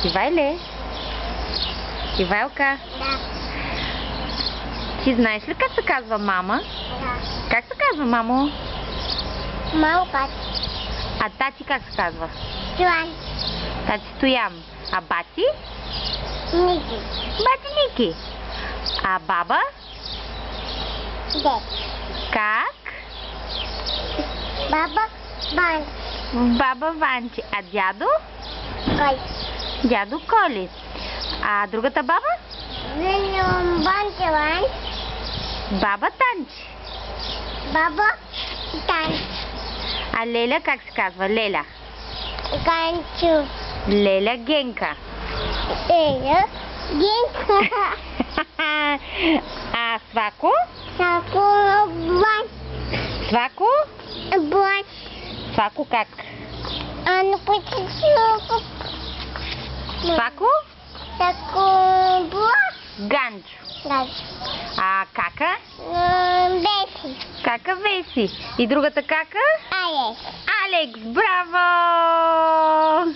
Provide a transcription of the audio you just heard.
Ивайле? Ивайлка? Да. Ти знаеш ли как се казва мама? Да. Как се казва, мамо? Малка. А тати как се казва? Стоян. Тати Стоян. А бати? Ники. Бати Ники. А баба? Дед. Как? Баба. Бан. Баба Ванчи. А дядо? Кой. Дядо Коли. А другата баба? Вилюм Бантелан. Баба Танчи. Баба. Тан. А Леля как се казва? Леля. Ганчу. Леля Генка. Еля. Гинка. А Свако? Сако. Бан. Свако? Бан. Свако как? Ано почечуко. Свако? Сако. Бан. Ганчо. Да. А Кака? Беси. Кака Веси. И другата Кака? Алекс. Алекс, браво!